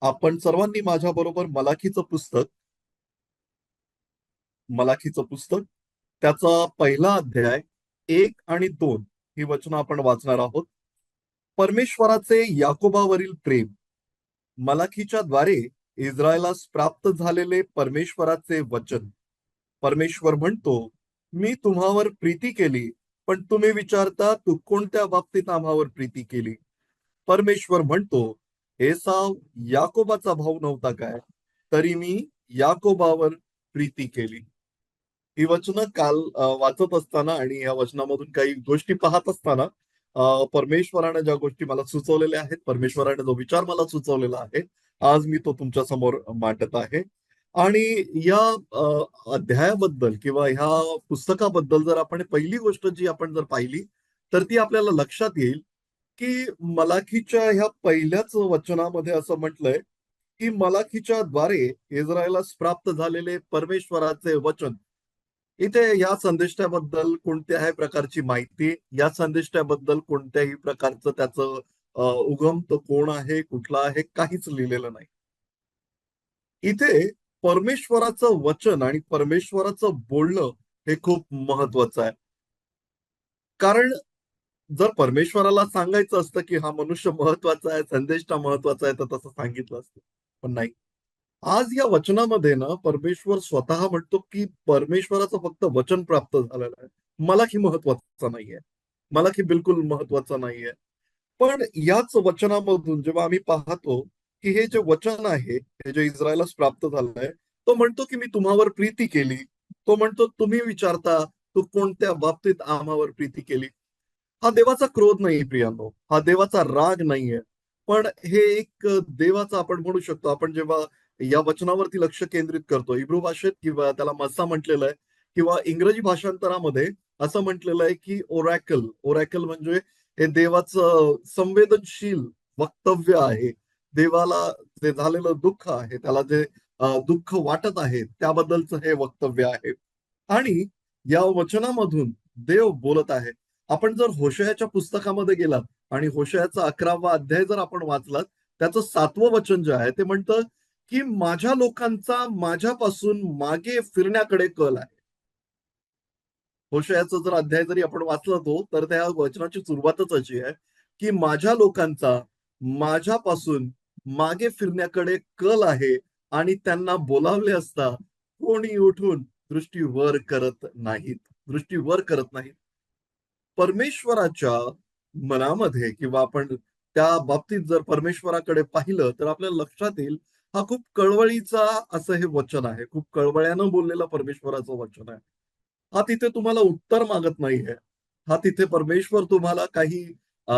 आपण सर्वांनी माझ्याबरोबर मलाखीचं पुस्तक त्याचा पहिला अध्याय 1 आणि 2 ही वचनं आपण वाचणार आहोत. परमेश्वराचे याकोबावरील प्रेम. मलाखीच्या द्वारे इस्रायलास प्राप्त झालेले परमेश्वराचे वचन. परमेश्वर म्हणतो, मी तुम्हावर प्रीती केली, पण तुम्ही विचारता तू कोणत्या बाबतीत आम्हावर प्रीती केली. परमेश्वर म्हणतो, एसाव याकोबाचा भाऊ नव्हता काय, तरी मी याकोबावर प्रीती केली. ही वचनं काल वाचत असताना आणि या वचनामधून काही गोष्टी पाहत असताना परमेश्वराने ज्या गोष्टी मला सुचवलेल्या आहेत, परमेश्वराने जो विचार मला सुचवलेला आहे, आज मी तो तुमच्या समोर मांडत आहे. आणि या अध्यायाबद्दल किंवा ह्या पुस्तकाबद्दल जर आपण पहिली गोष्ट जी आपण जर पाहिली, तर ती आपल्याला लक्षात येईल की मलाखीच्या ह्या पहिल्याच वचनामध्ये असं म्हटलंय की मलाखीच्या द्वारे इस्रायलास प्राप्त झालेले परमेश्वराचे वचन. इथे या संदेशाबद्दल कोणत्याही प्रकारची माहिती, या संदेशाबद्दल कोणत्याही प्रकारचं त्याचं उगम तो कोण आहे, कुठला आहे, काहीच लिहिलेलं नाही. इथे परमेश्वराचं वचन आणि परमेश्वराचं बोलणं हे खूप महत्वाचं आहे. कारण जर परमेश्वराला सांगायचं असतं की हा मनुष्य महत्वाचा आहे, संदेश महत्वाचा आहे, तर तसं सांगितलं असतं. पण नाही. आज या वचनामध्ये ना परमेश्वर स्वतः म्हणतो की परमेश्वराचं फक्त वचन प्राप्त झालेलं आहे. मला की महत्वाचं नाहीये. मला की बिलकुल महत्वाचं नाहीये. पण याच वचनामधून जेव्हा आम्ही पाहतो की हे जे वचन आहे, हे जे इस्रायलास प्राप्त झालंय, तो म्हणतो की मी तुम्हावर प्रीती केली. तो म्हणतो तुम्ही विचारता तू कोणत्या बाबतीत आम्हावर प्रीती केली. हा देवाचा क्रोध नाही प्रियांनो, हा देवाचा राग नाहीये. पण हे एक देवाचा आपण म्हणू शकतो, आपण जेव्हा या वचनावरती लक्ष केंद्रित करतो इब्रू भाषेत किंवा त्याला मस्सा म्हटलेलं आहे किंवा इंग्रजी भाषांतरामध्ये असं म्हटलेलं आहे की ओरॅकल. ओरॅकल म्हणजे हे देवाचं संवेदनशील वक्तव्य आहे. देवाला जे झालेलं दुःख आहे, त्याला जे दुःख वाटत आहे त्याबद्दलचं हे वक्तव्य आहे. आणि या वचनामधून देव बोलत आहे. आपण जर होशयाच्या पुस्तकामध्ये गेलात आणि होशयाचा 11वा अध्याय जर आपण वाचलात, त्याचं 7वं वचन जे आहे ते म्हणतं की माझ्या लोकांचा माझ्यापासून मागे फिरण्याकडे कल आहे. होशयाचा जर अध्याय जरी आपण वाचला तो, तर त्या वचनाची सुरुवातच अशी आहे की माझ्या लोकांचा माझ्यापासून मागे फिरण्याकडे कल आहे आणि त्यांना बोलावले असता कोणी उठून दृष्टी वर करत नाहीत. दृष्टी वर करत नाहीत. परमेश्वराच्या मनामध्ये किंवा आपण त्या बाबतीत जर परमेश्वराकडे पाहिलं तर आपल्याला लक्षात येईल हा खूप कळवळीचा असं हे वचन आहे. खूप कळवळ्यानं बोललेलं परमेश्वराचं वचन आहे. हा तिथे तुम्हाला उत्तर मागत नाहीये. हा तिथे परमेश्वर तुम्हाला काही अ,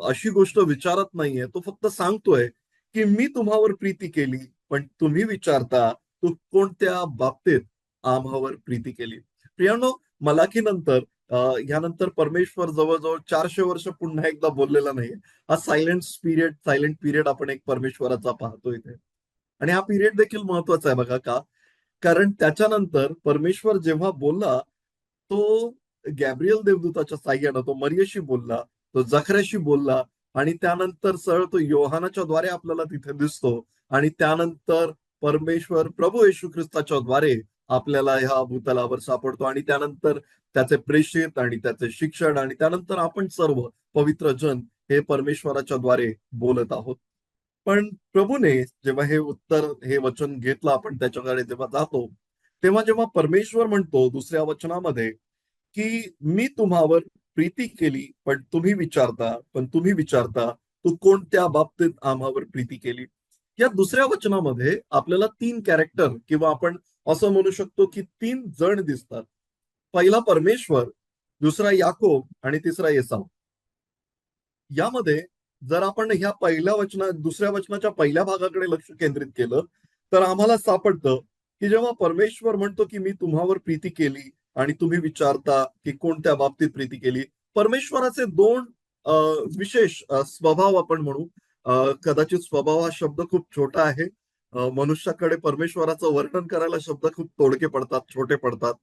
अशी गोष्ट विचारत नाहीये. तो फक्त सांगतोय की मी तुम्हावर प्रीती केली, पण तुम्ही विचारता तू कोणत्या बाबतीत आम्हावर प्रीती केली. प्रियानो, मलाखीनंतर यानंतर परमेश्वर जवळजवळ 400 वर्ष पुन्हा एकदा बोललेला नाहीये. हा सायलेंट पिरियड आपण एक परमेश्वराचा पाहतो इथे. आणि हा पिरियड देखील महत्वाचा आहे बघा का? कारण त्याच्यानंतर परमेश्वर जेव्हा बोलला, तो गॅब्रियल देवदूताच्या साहाय्यानं तो मरियेशी बोलला, तो जखऱ्याशी बोलला आणि त्यानंतर सरळ तो योहानाच्या द्वारे आपल्याला तिथे दिसतो आणि त्यानंतर परमेश्वर प्रभू येशू ख्रिस्ताच्या द्वारे आपल्याला ह्या भूतलावर सापडतो आणि त्यानंतर त्याचे प्रेषित आणि त्याचे शिक्षण आणि त्यानंतर आपण सर्व पवित्र जन हे परमेश्वराच्या द्वारे बोलत आहोत. पण प्रभूने जेव्हा हे वचन घेतलं, आपण त्याच्याकडे जेव्हा जातो, तेव्हा जेव्हा परमेश्वर म्हणतो दुसऱ्या वचनामध्ये की मी तुम्हावर प्रीती केली, पण तुम्ही विचारता तू कोणत्या बाबतीत आम्हावर प्रीती केली. या दुसऱ्या वचनामध्ये आपल्याला 3 कॅरेक्टर किंवा आपण असं म्हणू शकतो की 3 जण दिसतात. पहिला परमेश्वर, दुसरा याकोब आणि तिसरा एसाव. यामध्ये जर आपण ह्या दुसऱ्या वचनाच्या पहिल्या भागाकडे लक्ष केंद्रित केलं, तर आम्हाला सापडतं की जेव्हा परमेश्वर म्हणतो की मी तुम्हावर प्रीती केली आणि तुम्ही विचारता की कोणत्या बाबतीत प्रीती केली. परमेश्वराचे 2 विशेष स्वभाव आपण म्हणू. कदाचित स्वभाव हा शब्द खूप छोटा आहे. मनुष्याकडे परमेश्वराचं वर्णन करायला शब्द खूप तोडके पडतात, छोटे पडतात.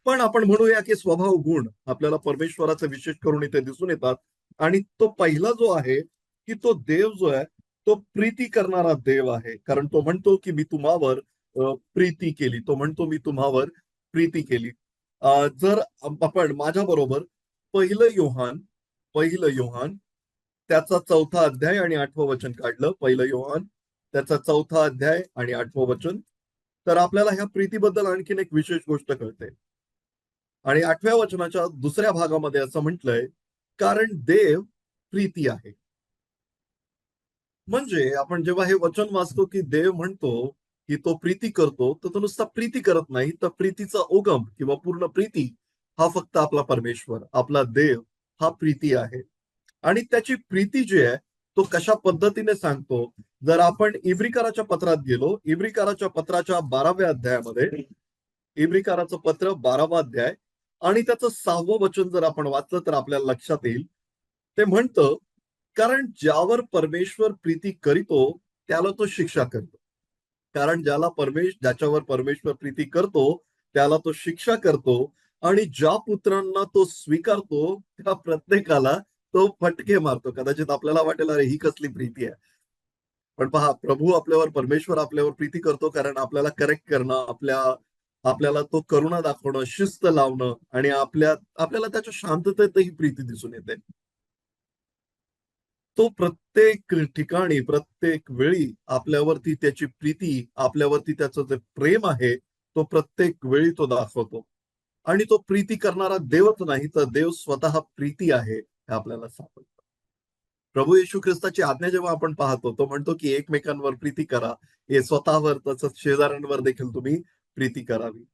पण आपण म्हणूया की स्वभाव गुण आपल्याला परमेश्वराचे विशेष करून इथे दिसून येतात. आणि तो पहिला जो आहे की तो देव जो आहे तो प्रीती करणारा देव आहे, कारण तो म्हणतो की मी तुम्हावर प्रीती केली. तो म्हणतो मी तुम्हावर प्रीती केली. जर आपण माझ्या बरोबर पहिलं योहान त्याचा 4था अध्याय आणि 8वं वचन काढलं. पहिलं योहान त्याचा 4था अध्याय आणि 8वं वचन, तर आपल्याला ह्या प्रीतीबद्दल आणखीन एक विशेष गोष्ट कळते. आणि 8व्या वचनाच्या दुसऱ्या भागामध्ये असं म्हटलंय, कारण देव प्रीती आहे. म्हणजे आपण जेव्हा हे वचन वाचतो की देव म्हणतो की तो प्रीती करतो, तर तो नुसता प्रीती करत नाही, तर प्रीतीचा उगम किंवा पूर्ण प्रीती हा फक्त आपला परमेश्वर, आपला देव हा प्रीती आहे. आणि त्याची प्रीती जी आहे तो कशा पद्धतीने सांगतो. जर आपण इब्रिकाराच्या पत्रात गेलो, इब्रिकाराच्या पत्राच्या 12व्या अध्यायामध्ये, इब्रिकाराचं पत्र 12वा अध्याय आणि त्याचं 6वं वचन जर आपण वाचलं तर आपल्याला लक्षात येईल. ते म्हणतं, कारण ज्यावर परमेश्वर प्रीती करीतो त्याला तो शिक्षा करतो. कारण ज्याच्यावर परमेश्वर प्रीती करतो त्याला तो शिक्षा करतो, आणि ज्या पुत्रांना तो स्वीकारतो त्या प्रत्येकाला तो फटके मारतो. कदाचित आपल्याला वाटेल अरे ही कसली प्रीती आहे. पण पहा, परमेश्वर आपल्यावर प्रीती करतो, कारण आपल्याला करेक्ट करणं, आपल्याला तो करुणा दाखवणं, शिस्त लावणं, आणि आपल्याला त्याच्या शांततेतही प्रीती दिसून येते. तो प्रत्येक ठिकाणी, प्रत्येक वेळी आपल्यावरती त्याची प्रीती, आपल्यावरती त्याचं जे प्रेम आहे, तो प्रत्येक वेळी तो दाखवतो. आणि तो प्रीती करणारा देवच नाही, तर देव स्वतः प्रीती आहे, हे आपल्याला सापडतं. प्रभू येशू ख्रिस्ताची आज्ञा जेव्हा आपण पाहतो, तो म्हणतो की एकमेकांवर प्रीती करा, हे स्वतःवर तसंच शेजाऱ्यांवर देखील तुम्ही प्रीती करावी.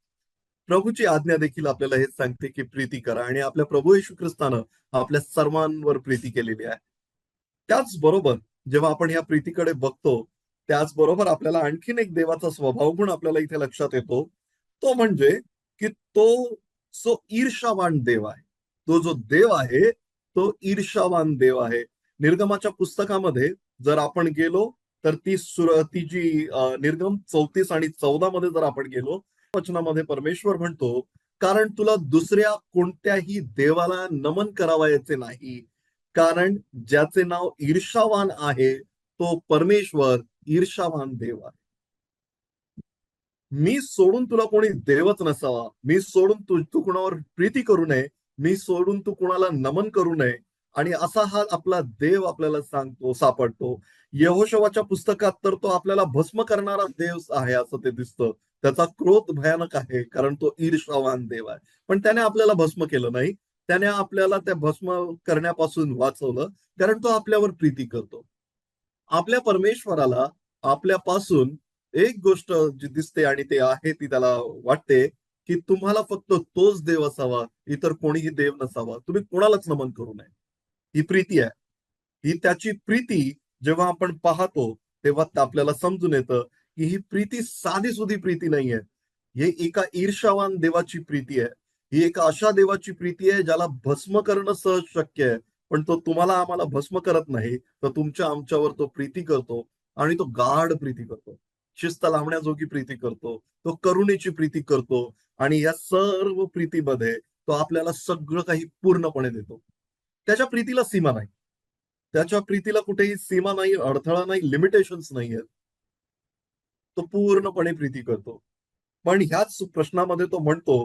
प्रभूची आज्ञा देखील आपल्याला हेच सांगते की प्रीती करा, आणि आपल्या प्रभू येशू ख्रिस्तानं आपल्या सर्वांवर प्रीती केलेली आहे. त्याचबरोबर जेव्हा आपण या प्रीतीकडे बघतो, त्याचबरोबर आपल्याला आणखीन एक देवाचा स्वभाव गुण आपल्याला इथे लक्षात येतो. तो म्हणजे की तो जो ईर्षावान देव आहे. तो जो देव आहे तो ईर्षावान देव आहे. निर्गमाच्या पुस्तकामध्ये जर आपण गेलो तर ती जी निर्गम 34 आणि 14 मध्ये जर आपण गेलो, वचनामध्ये परमेश्वर म्हणतो, कारण तुला दुसऱ्या कोणत्याही देवाला नमन करावयाचे नाही, कारण ज्याचे नाव ईर्षावान आहे तो परमेश्वर ईर्षावान देव आहे. मी सोडून तुला कोणी देवच नसावा, मी सोडून तू कुणावर प्रीती करू नये, मी सोडून तू कुणाला नमन करू नये. आणि असा हा आपला देव आपल्याला सापडतो. यहोशवाच्या पुस्तकात तर तो आपल्याला भस्म करणारा देव आहे असं ते दिसतं. त्याचा क्रोध भयानक आहे, कारण तो ईर्षावान देव आहे. पण त्याने आपल्याला भस्म केलं नाही, त्याने आपल्याला त्या भस्म करण्यापासून वाचवलं, कारण तो आपल्यावर प्रीती करतो. आपल्या परमेश्वराला आपल्यापासून एक गोष्ट जी दिसते आणि ते आहे, ती त्याला वाटते की तुम्हाला फक्त तोच देव असावा, इतर कोणीही देव नसावा, तुम्ही कोणालाच नमन करू नये. ही प्रीती आहे. ही त्याची प्रीती जेव्हा आपण पाहतो तेव्हा आपल्याला समजून येतं की ही प्रीती साधी सुधी प्रीती नाहीये. ही एका ईर्षावान देवाची प्रीती आहे. ही एका अशा देवाची प्रीती आहे ज्याला भस्म करणं सहज शक्य आहे, पण तो तुम्हाला आम्हाला भस्म करत नाही, तर तुमच्या आमच्यावर तो प्रीती करतो. आणि तो गाढ प्रीती करतो, शिस्त लावण्याजोगी प्रीती करतो, तो करुणेची प्रीती करतो. आणि या सर्व प्रीतीमध्ये तो आपल्याला सगळं काही पूर्णपणे देतो. त्याच्या प्रीतीला सीमा नाही. त्याच्या प्रीतीला कुठेही सीमा नाही, अडथळा नाही, लिमिटेशन्स नाही आहेत. तो पूर्णपणे प्रीती करतो. पण ह्याच प्रश्नामध्ये तो म्हणतो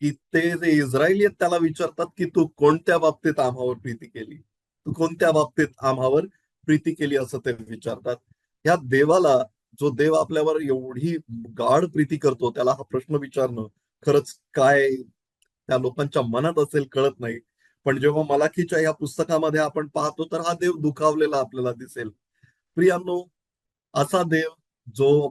की ते जे इस्रायली आहेत त्याला विचारतात की तू कोणत्या बाबतीत आम्हावर प्रीती केली, तू कोणत्या बाबतीत आम्हावर प्रीती केली, असं ते विचारतात. या देवाला, जो देव आपल्यावर एवढी गाढ प्रीती करतो, त्याला हा प्रश्न विचारणं खरंच काय त्या लोकांच्या मनात असेल कळत नाही. पण जेव्हा मलाखीच्या या पुस्तकामध्ये आपण पाहतो तर हा देव दुखावलेला आपल्याला दिसेल. प्रियांनो, असा देव जो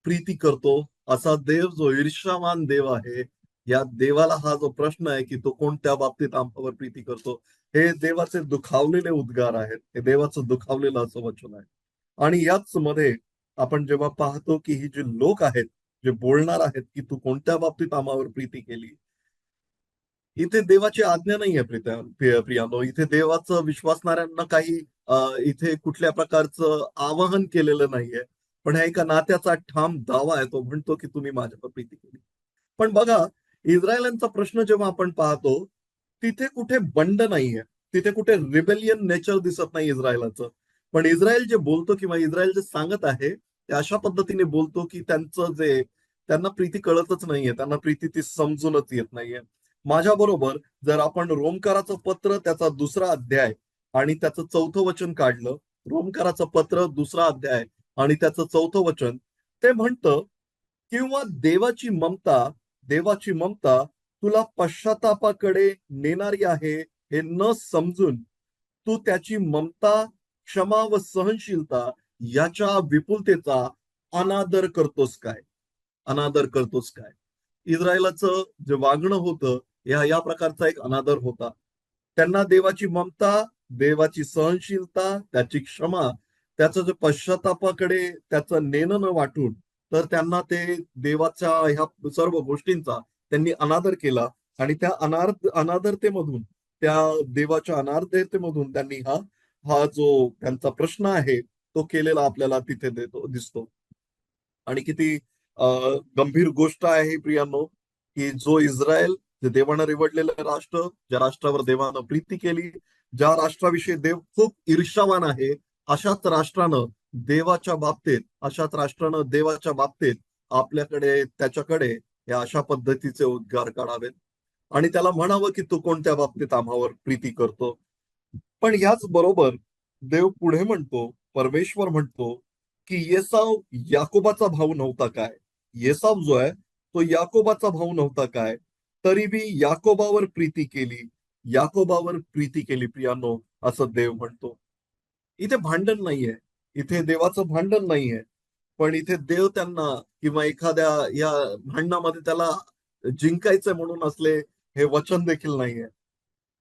प्रीती करतो, असा देव जो ईर्ष्यावान देव आहे, या देवाला हा जो प्रश्न आहे की तो कोणत्या बाबतीत आमच्यावर प्रीती करतो, हे देवाचे दुखावलेले उद्गार आहेत. हे देवाचं दुखावलेलं असं वचन आहे. आणि याच मध्ये आपण जेव्हा पाहतो की ही जी लोक आहेत, जे बोलणार आहेत की तू कोणत्या बाबतीत आम्हावर प्रीती केली, इथे देवाची आज्ञा नाहीये प्रियानो. इथे देवाचं विश्वासणाऱ्यांना काही इथे कुठल्या प्रकारचं आवाहन केलेलं नाहीये. पण हा एका नात्याचा ठाम दावा आहे. तो म्हणतो की तुम्ही माझ्यावर प्रीती केली. पण बघा, इस्रायलांचा प्रश्न जेव्हा आपण पाहतो, तिथे कुठे बंड नाहीये. तिथे कुठे रिबेलियन नेचर दिसत नाही इस्रायलाचं. पण इस्रायल जे बोलतो किंवा इस्रायल जे सांगत आहे ते अशा पद्धतीने बोलतो की त्यांना प्रीती कळतच नाहीये, त्यांना प्रीती ती समजूनच येत नाहीये. माझ्या बरोबर जर आपण रोमकाराचं पत्र त्याचा 2रा अध्याय आणि त्याचं 4थं वचन काढलं, रोमकाराचं पत्र 2रा अध्याय आणि त्याचं 4थं वचन, ते म्हणतं किंवा देवाची ममता तुला पश्चातापाकडे नेणारी आहे हे न समजून तू त्याची ममता, क्षमा व सहनशीलता याच्या विपुलतेचा अनादर करतोस काय? अनादर करतोस काय? इस्रायलाचं जे वागणं होतं या प्रकारचा एक अनादर होता. त्यांना देवाची ममता, देवाची सहनशीलता, त्याची क्षमा, त्याचं जे पश्चातापाकडे त्याचं नेणं न वाटून, तर त्यांना ते देवाच्या ह्या सर्व गोष्टींचा त्यांनी अनादर केला आणि त्या अनादरतेमधून, त्या देवाच्या अनादरतेमधून त्यांनी हा हा जो त्यांचा प्रश्न आहे तो केलेला आपल्याला तिथे दिसतो. आणि किती गंभीर गोष्ट आहे ही प्रियांनो, की जो इस्रायल, जे देवानं निवडलेलं राष्ट्र, ज्या राष्ट्रावर देवानं प्रीती केली, ज्या राष्ट्राविषयी देव खूप ईर्ष्यावान आहे, अशाच राष्ट्रानं देवाच्या बाबतीत त्याच्याकडे या अशा पद्धतीचे उद्गार काढावेत आणि त्याला म्हणावं की तू कोणत्या बाबतीत आम्हावर प्रीती करतो. पण याच बरोबर देव पुढे म्हणतो, परमेश्वर म्हणतो, की येसाव याकोबाचा भाऊ नव्हता काय? येसाव जो आहे तो याकोबाचा भाऊ नव्हता काय? तरी बी याकोबावर प्रीती केली प्रियानो, असं देव म्हणतो. इथे भांडण नाहीये, इथे देवाचं भांडण नाहीये, पण इथे देव त्यांना किंवा एखाद्या या भांडणामध्ये त्याला जिंकायचंय म्हणून असले हे वचन देखील नाहीये.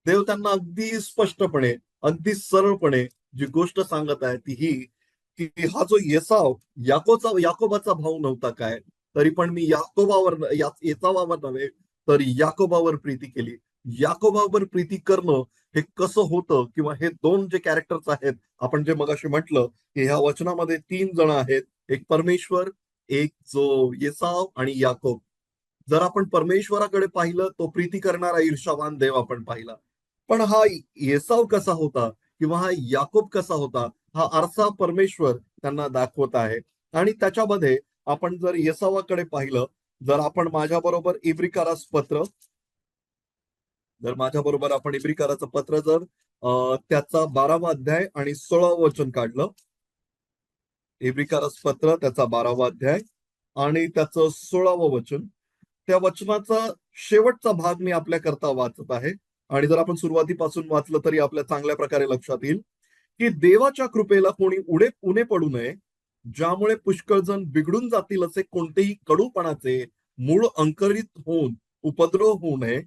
देव त्यांना अगदी स्पष्टपणे, अगदी सरळपणे जी गोष्ट सांगत आहे ती ही, की हा जो येसाव याकोबाचा भाऊ नव्हता काय? तरी पण मी येसावावर नव्हे तर याकोबावर प्रीती केली. याकोबावर प्रीती करणं हे कसं होतं, किंवा हे 2 जे कॅरेक्टर्स आहेत, आपण जे मगाशी म्हटलं, की ह्या वचनामध्ये 3 जण आहेत. एक परमेश्वर, एक जो येसाव आणि याकोब. जर आपण परमेश्वराकडे पाहिलं, तो प्रीती करणारा ईर्ष्यावान देव आपण पाहिला. पण हा येसाव कसा होता किंवा हा याकोब कसा होता, हा आरसा परमेश्वर त्यांना दाखवत आहे. आणि त्याच्यामध्ये आपण जर येसावाकडे पाहिलं, जर आपण माझ्या बरोबर आपण इब्रिकाराचं पत्र जर त्याचा 12वा अध्याय आणि 16वं वचन काढलं, इब्रिकारास पत्र त्याचा 12वा अध्याय आणि त्याचं 16वं वचन, त्या वचनाचा शेवटचा भाग मी आपल्या करता वाचत आहे. आणि जर आपण सुरुवातीपासून वाचलं तरी आपल्या चांगल्या प्रकारे लक्षात येईल, की देवाच्या कृपेला कोणी उणे पडू नये, ज्यामुळे पुष्कळ जण बिघडून जातील असे कोणतेही कडूपणाचे मूळ अंकुरित होऊन उपद्रव होऊ नये,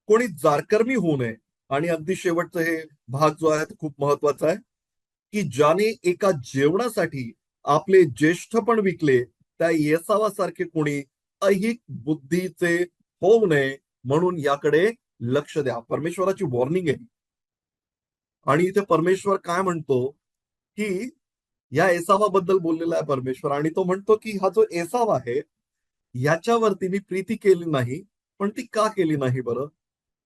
कोणी जारकर्मी होऊ नये. आणि अगदी शेवटचं हे भाग जो आहे तो खूप महत्वाचा आहे, की ज्याने एका जेवणासाठी आपले ज्येष्ठपण विकले, त्या येसावासारखे कोणी ऐहिक बुद्धीचे होऊ नये, म्हणून याकडे लक्ष द्या. परमेश्वराची वॉर्निंग आहे. आणि इथे परमेश्वर काय म्हणतो, की या एसावाबद्दल बोललेला आहे परमेश्वर, आणि तो म्हणतो की हा जो एसाव आहे याच्यावरती मी प्रीती केली नाही. पण ती का केली नाही बरं?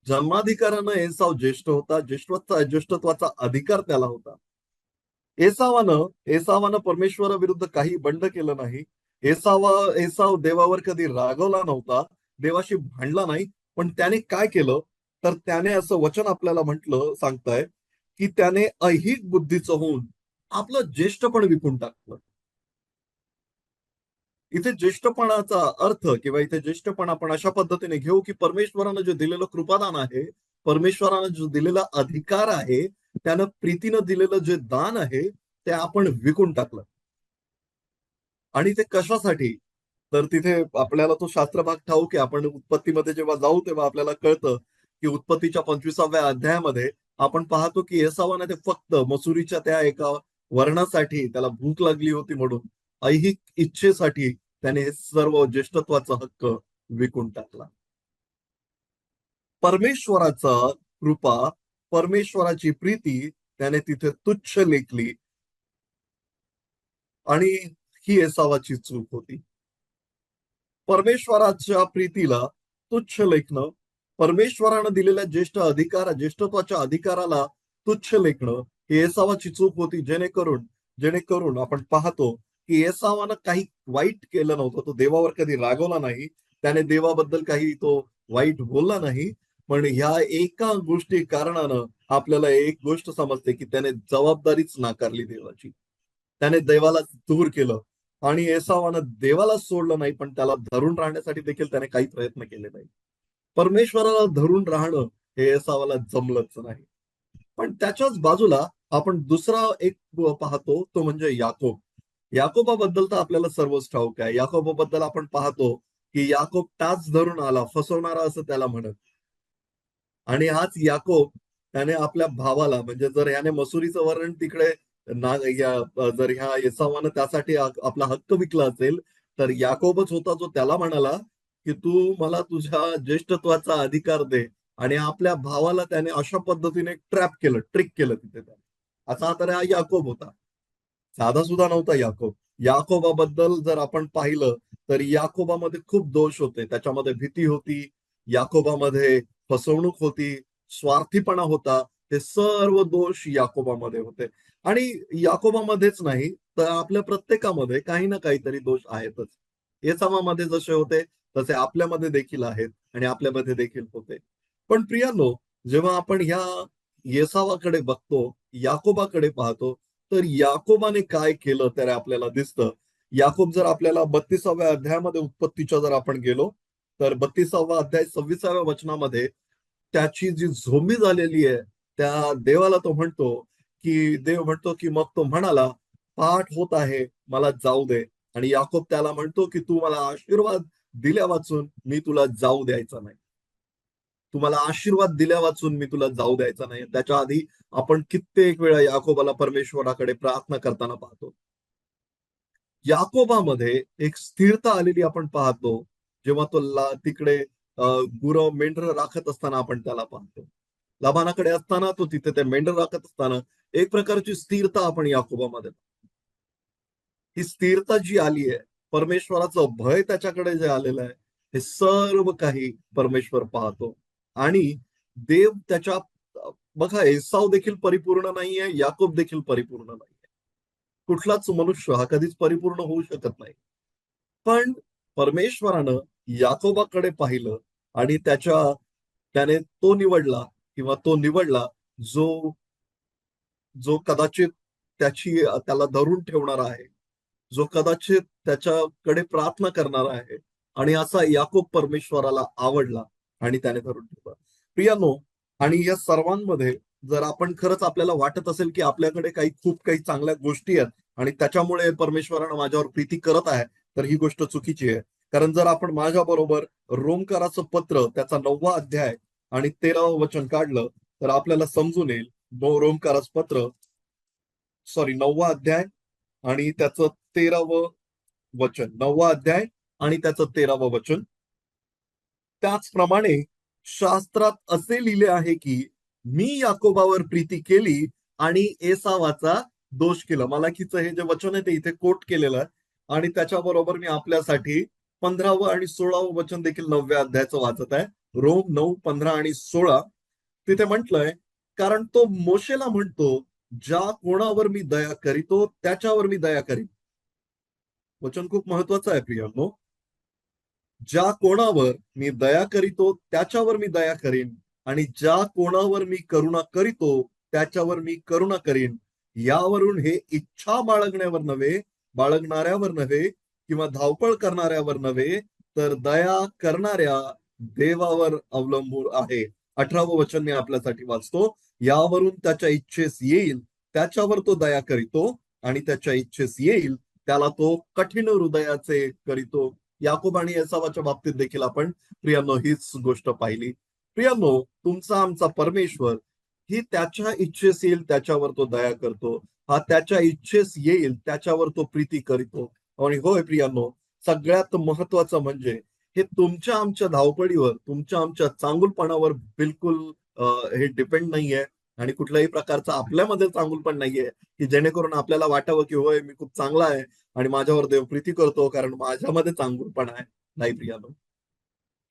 जन्माधिकारानं एसाव ज्येष्ठ होता, ज्येष्ठत्वाचा अधिकार त्याला होता. एसावानं परमेश्वराविरुद्ध काही बंड केलं नाही. एसाव देवावर कधी रागवला नव्हता, देवाशी भांडला नाही. पण त्याने काय केलं, तर त्याने असं वचन आपल्याला सांगताय, की त्याने ऐहिक बुद्धीचं होऊन आपलं ज्येष्ठपण विकून टाकलं. इथे ज्येष्ठपणाचा अर्थ किंवा इथे ज्येष्ठपण आपण अशा पद्धतीने घेऊ, की परमेश्वरानं जे दिलेलं कृपादान आहे, परमेश्वरानं जो दिलेला अधिकार आहे, त्यानं प्रीतीनं दिलेलं जे दान आहे, ते आपण विकून टाकलं. आणि ते कशासाठी? तर तिथे आपल्याला तो शास्त्र भाग ठाऊक आहे. आपण उत्पत्तीमध्ये जेव्हा जाऊ तेव्हा आपल्याला कळतं, की उत्पत्तीच्या 25व्या अध्यायामध्ये आपण पाहतो, की येसावाने ते फक्त मसुरीच्या त्या एका वर्णासाठी त्याला भूक लागली होती म्हणून ऐहिक इच्छेसाठी त्याने हे सर्व ज्येष्ठत्वाचा हक्क विकून टाकला. परमेश्वराचा कृपा, परमेश्वराची प्रीती त्याने तिथे तुच्छ लेखली आणि ही येसावाची चूक होती. परमेश्वराच्या प्रीतीला तुच्छ लेखणं, परमेश्वरानं दिलेल्या ज्येष्ठत्वाच्या अधिकाराला तुच्छ लेखणं, ही एसावाची चूक होती, जेणेकरून आपण पाहतो की एसावानं काही वाईट केलं नव्हतं. तो देवावर कधी रागवला नाही. त्याने देवाबद्दल काही तो वाईट बोलला नाही. पण ह्या एका गोष्टी कारणानं आपल्याला एक गोष्ट समजते की त्याने जबाबदारीच नाकारली देवाची. त्याने देवाला दूर केलं आणि एसावानं देवाला सोडलं नाही, पण त्याला धरून राहण्यासाठी देखील त्याने काही प्रयत्न केले नाही. परमेश्वराला धरून राहणं हे एसावाला जमलंच नाही. पण त्याच्याच बाजूला आपण दुसरा एक पाहतो, तो म्हणजे याकोब. याकोबाबद्दल तर आपल्याला सर्वच ठाऊक आहे. याकोबाबद्दल आपण पाहतो की याकोब टाच धरून आला, फसवणारा असं त्याला म्हणत. आणि हाच याकोब त्याने आपल्या भावाला, म्हणजे जर ह्याने मसुरीचं वरण तिकडे जर ह्या येसावानं त्यासाठी आपला हक्क विकला असेल, तर याकोबच होता जो त्याला म्हणाला की तू मला तुझ्या ज्येष्ठत्वाचा अधिकार दे. आणि आपल्या भावाला त्याने अशा पद्धतीने ट्रॅप केलं, ट्रिक केलं तिथे त्याने. असा तर हा याकोब होता. साधा सुद्धा नव्हता याकोब. याकोबाबद्दल जर आपण पाहिलं तर याकोबामध्ये खूप दोष होते. त्याच्यामध्ये भीती होती, याकोबामध्ये फसवणूक होती, स्वार्थीपणा होता. हे सर्व दोष याकोबामध्ये होते. आणि याकोबामध्येच नाही तर आपल्या प्रत्येकामध्ये काही ना काहीतरी दोष आहेतच. येसावामध्ये जसे होते तसे आपल्यामध्ये देखील आहेत आणि आपल्यामध्ये देखील होते. पण प्रियानो, जेव्हा आपण ह्या येसावाकडे बघतो, याकोबाकडे पाहतो, तर याकोबाने काय केलं तर आपल्याला दिसतं. याकोब जर आपल्याला 32व्या अध्यायामध्ये उत्पत्तीच्या जर आपण गेलो, तर 32वा अध्याय 26व्या वचनामध्ये त्याची जी झोंबी झालेली आहे, त्या देवाला तो म्हणतो, की देव म्हणतो, की मग तो म्हणाला, "पाठ होत आहे, मला जाऊ दे." आणि याकोब त्याला म्हणतो, की "तू मला आशीर्वाद दिल्या वाचून मी तुला जाऊ द्यायचा नाही. तुम्हाला आशीर्वाद दिल्या वाचून मी तुला जाऊ द्यायचा नाही." त्याच्या आधी आपण कित्येक वेळा याकोबाला परमेश्वराकडे प्रार्थना करताना पाहतो. याकोबामध्ये एक स्थिरता आलेली आपण पाहतो. जेव्हा तो तिकडे गुरं, मेंढरं राखत असताना आपण त्याला पाहतो. लाबानाकडे असताना तो तिथे ते मेंढर राखत असताना एक प्रकारची स्थिरता आपण याकोबामध्ये. ही स्थिरता जी आली आहे, परमेश्वराचं भय त्याच्याकडे जे आलेलं आहे, हे सर्व काही परमेश्वर पाहतो. आणि देव त्याच्या बघा, एसाव देखील परिपूर्ण नाहीये, याकोब देखील परिपूर्ण नाहीये. कुठलाच मनुष्य हा कधीच परिपूर्ण होऊ शकत नाही. पण परमेश्वरानं याकोबाकडे पाहिलं आणि त्याने तो निवडला, किंवा तो निवडला जो जो कदाचित त्याला धरून ठेवणारा आहे, जो कदाचित त्याच्याकडे प्रार्थना करणारा आहे. आणि असा याकोब परमेश्वराला आवडला आणि त्याने धरून ठेवला. प्रियानो, आणि या सर्वांमध्ये जर आपण खरंच आपल्याला वाटत असेल की आपल्याकडे खूप काही चांगल्या गोष्टी आहेत आणि त्याच्यामुळे परमेश्वरानं माझ्यावर प्रीती करत आहे, तर ही गोष्ट चुकीची आहे. कारण जर आपण माझ्या बरोबर रोमकाराचं पत्र त्याचा 9वा अध्याय आणि 13वं वचन काढलं, तर आपल्याला समजून येईल. रोमकाराचं पत्र, सॉरी, 9वा अध्याय आणि त्याचं 13वं वचन. 9वा अध्याय आणि त्याचं 13वं वचन. त्याचप्रमाणे शास्त्रात असे लिहिले आहे की मी याकोबावर प्रीती केली आणि एसावाचा दोष केला. मलाकीचं हे जे वचन आहे ते इथे कोट केलेलं आहे. आणि त्याच्याबरोबर मी आपल्यासाठी 15वं आणि 16वं वचन देखील 9व्या अध्यायाचं वाचत आहे. रोम 9, 15 आणि 16. तिथे म्हटलंय, कारण तो मोशेला म्हणतो, ज्या कोणावर मी दया करीतो त्याच्यावर मी दया करीन. वचन खूप महत्वाचं आहे प्रियांनो. ज्या कोणावर मी दया करीतो त्याच्यावर मी दया करीन, आणि ज्या कोणावर मी करुणा करीतो त्याच्यावर मी करुणा करीन. यावरून हे इच्छा बाळगणाऱ्यावर नव्हे किंवा धावपळ करणाऱ्यावर नव्हे, तर दया करणाऱ्या देवावर अवलंबून आहे. 18वं वचन मी आपल्यासाठी वाचतो. यावरून त्याच्या इच्छेस येईल त्याच्यावर तो दया करीतो, आणि त्याच्या इच्छेस येईल त्याला तो कठीण हृदयाचे करीतो. याकोब आणि एसावाच्या बाबतीत देखील आपण प्रियांनो हीच गोष्ट पाहिली. प्रियांनो, तुमचा आमचा परमेश्वर ही त्याच्या इच्छेस येईल त्याच्यावर तो दया करतो. हा त्याच्या इच्छेस येईल त्याच्यावर तो प्रीती करीतो. आणि होय प्रियांनो, सगळ्यात महत्वाचं म्हणजे हे तुमच्या आमच्या धावपळीवर, तुमच्या आमच्या चांगुलपणावर बिलकुल हे डिपेंड नाहीये. आणि कुठल्याही प्रकारचा आपल्यामध्ये चांगुलपण नाहीये की जेणेकरून आपल्याला वाटावं की होय मी खूप चांगला आहे आणि माझ्यावर देव प्रीती करतो कारण माझ्यामध्ये चांगुलपणा आहे. नाही प्रियानो,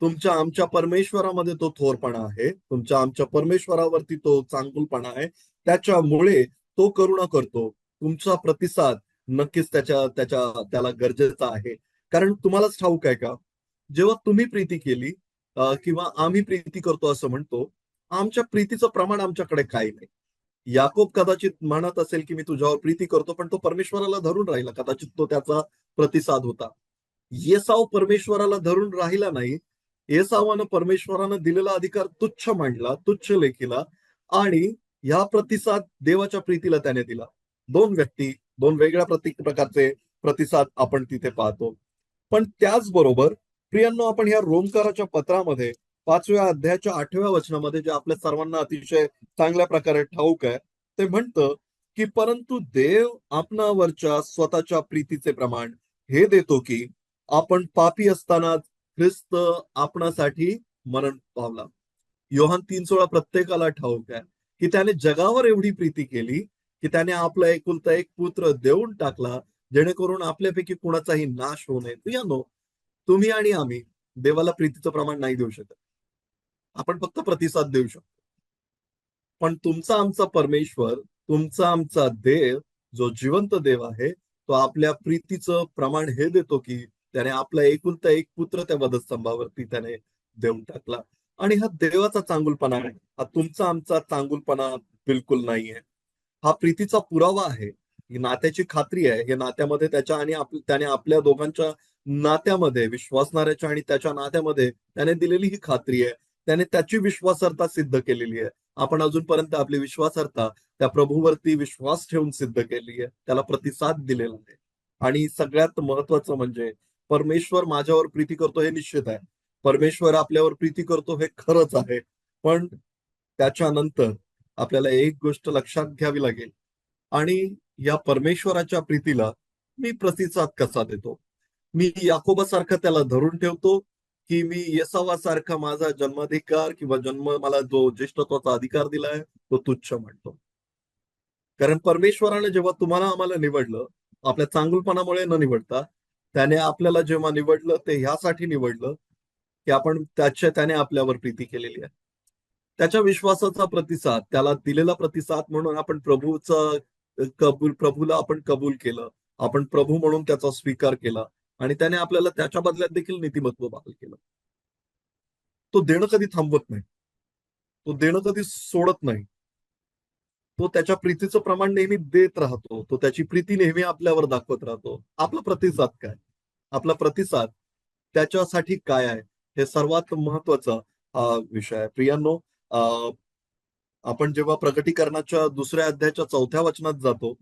तुमच्या आमच्या परमेश्वरामध्ये तो थोरपणा आहे. तुमच्या आमच्या परमेश्वरावरती तो चांगुलपणा आहे. त्याच्यामुळे तो करुणा करतो. तुमचा प्रतिसाद नक्कीच त्याला गरजेचा आहे. कारण तुम्हालाच ठाऊक आहे का, जेव्हा तुम्ही प्रीती केली किंवा आम्ही प्रीती करतो असं म्हणतो, आमच्या प्रीतीचं प्रमाण आमच्याकडे काही नाही. याकोब कदाचित म्हणत असेल, की मी तुझ्यावर प्रीती करतो, पण तो परमेश्वराला धरून राहिला. कदाचित तो त्याचा प्रतिसाद होता. येसाव परमेश्वराला धरून राहिला नाही. येसावानं परमेश्वरानं दिलेला अधिकार तुच्छ मांडला, तुच्छ लेखिला आणि ह्या प्रतिसाद देवाच्या प्रीतीला त्याने दिला. दोन व्यक्ती, दोन वेगळ्या प्रकारचे प्रतिसाद आपण तिथे पाहतो. पण त्याचबरोबर प्रियांनो, आपण ह्या रोमकाराच्या पत्रामध्ये 5व्या अध्यायाच्या 8व्या वचनामध्ये जे आपल्या सर्वांना अतिशय चांगल्या प्रकारे ठाऊक आहे, ते म्हणतं की परंतु देव आपणावरच्या स्वतःच्या प्रीतीचे प्रमाण हे देतो की आपण पापी असताना ख्रिस्त आपणासाठी मरण पावला. योहान 3:16 प्रत्येकाला ठाऊक आहे की त्याने जगावर एवढी प्रीती केली की त्याने आपला एकुलता एक पुत्र देऊन टाकला, जेणेकरून आपल्यापैकी कुणाचाही नाश होऊ नये. प्रियानो, तुम्ही आणि आम्ही देवाला प्रीतीचं प्रमाण नाही देऊ शकत. आपण फक्त प्रतिसाद देऊ शकतो. पण तुमचा आमचा परमेश्वर, तुमचा आमचा देव, जो जिवंत देव आहे, तो आपल्या प्रीतीचं प्रमाण हे देतो की त्याने आपला एकुलता एक पुत्र त्या वधस्तंभावरती त्याने देऊन टाकला. आणि हा देवाचा चांगुलपणा आहे. हा तुमचा आमचा चांगुलपणा बिलकुल नाहीये. हा प्रीतीचा पुरावा आहे. ही नात्याची खात्री आहे. हे नात्यामध्ये त्याच्या आणि त्याने आपल्या दोघांच्या नात्यामध्ये, विश्वासणाऱ्याच्या आणि त्याच्या नात्यामध्ये त्याने दिलेली ही खात्री आहे. त्याने त्याची विश्वासार्हता सिद्ध केलेली आहे. आपण अजूनपर्यंत आपली विश्वासार्हता त्या प्रभूवरती विश्वास ठेवून सिद्ध केली आहे. त्याला प्रतिसाद दिलेला आहे. आणि सगळ्यात महत्वाचं म्हणजे परमेश्वर माझ्यावर प्रीती करतो हे निश्चित आहे. परमेश्वर आपल्यावर प्रीती करतो हे खरंच आहे. पण त्याच्यानंतर आपल्याला एक गोष्ट लक्षात घ्यावी लागेल, आणि या परमेश्वराच्या प्रीतीला मी प्रतिसाद कसा देतो? मी याकोबासारखा त्याला धरून ठेवतो, की मी येसावासारखा माझा जन्माधिकार किंवा मला जो ज्येष्ठत्वाचा अधिकार दिलाय तो तुच्छ म्हणतो? कारण परमेश्वराने जेव्हा तुम्हाला आम्हाला निवडलं, आपल्या चांगुलपणामुळे न निवडता, त्याने आपल्याला जेव्हा निवडलं ते ह्यासाठी निवडलं, की त्याने आपल्यावर प्रीती केलेली आहे. त्याच्या विश्वासाचा प्रतिसाद, त्याला दिलेला प्रतिसाद म्हणून आपण प्रभूला आपण कबूल केलं. आपण प्रभू म्हणून त्याचा स्वीकार केला आणि त्याने आपल्याला त्याच्या बदल्यात देखील नीतिमत्व बहाल केलं. तो देणं कधी थांबवत नाही. तो देणं कधी सोडत नाही. तो त्याच्या प्रीतीचं प्रमाण नेहमी देत राहतो. तो त्याची प्रीती नेहमी आपल्यावर दाखवत राहतो. आपला प्रतिसाद काय? आपला प्रतिसाद त्याच्यासाठी काय आहे? हे सर्वात महत्वाचा विषय आहे. प्रियांनो, आपण जेव्हा प्रकटीकरणाच्या 2ऱ्या अध्यायाच्या 4थ्या वचनात जातो,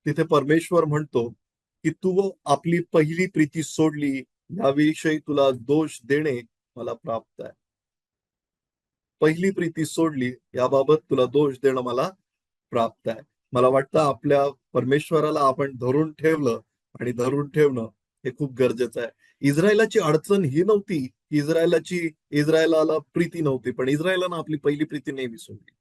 तिथे परमेश्वर म्हणतो, की तू आपली पहिली प्रीती सोडली, याविषयी तुला दोष देणे मला प्राप्त आहे. पहिली प्रीती सोडली याबाबत तुला दोष देणं मला प्राप्त आहे. मला वाटतं आपल्या परमेश्वराला आपण धरून ठेवलं आणि धरून ठेवणं हे खूप गरजेचं आहे. इस्रायलाची अडचण ही नव्हती, की इस्रायलाला प्रीती नव्हती, पण इस्रायलानं आपली पहिली प्रीती नेहमी सोडली.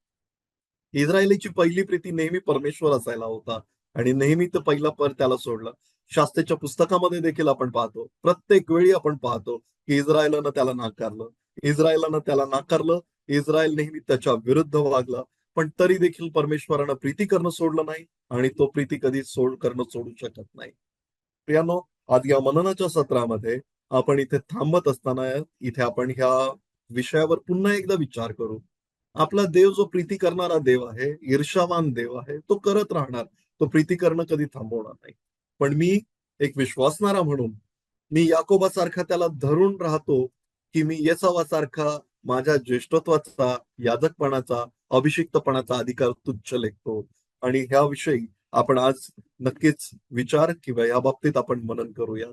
इस्रायलीची पहिली प्रीती नेहमी परमेश्वर असायला होता आणि नेहमी तर पहिला त्याला सोडलं. शास्त्रेच्या पुस्तकामध्ये देखील आपण पाहतो, प्रत्येक वेळी आपण पाहतो की इस्रायलानं त्याला नाकारलं. इस्रायलानं त्याला नाकारलं. इस्रायल नेहमी त्याच्या विरुद्ध वागला. पण तरी देखील परमेश्वरानं प्रीती करणं सोडलं नाही आणि तो प्रीती कधी करणं सोडू शकत नाही. प्रियानो, आज या मननाच्या सत्रामध्ये आपण इथे थांबत असताना इथे आपण ह्या विषयावर पुन्हा एकदा विचार करू. आपला देव जो प्रीती करणारा देव आहे, ईर्ष्यावान देव आहे, तो करत राहणार. तो प्रीती करणं कधी थांबवणार नाही. पण मी एक विश्वासणारा म्हणून मी याकोबासारखा त्याला धरून राहतो, की मी येसावासारखा माझ्या ज्येष्ठत्वाचा, याजकपणाचा, अभिषिक्तपणाचा अधिकार तुच्छ लेखतो. आणि ह्याविषयी आपण आज नक्कीच विचार किंवा या बाबतीत आपण मनन करूया.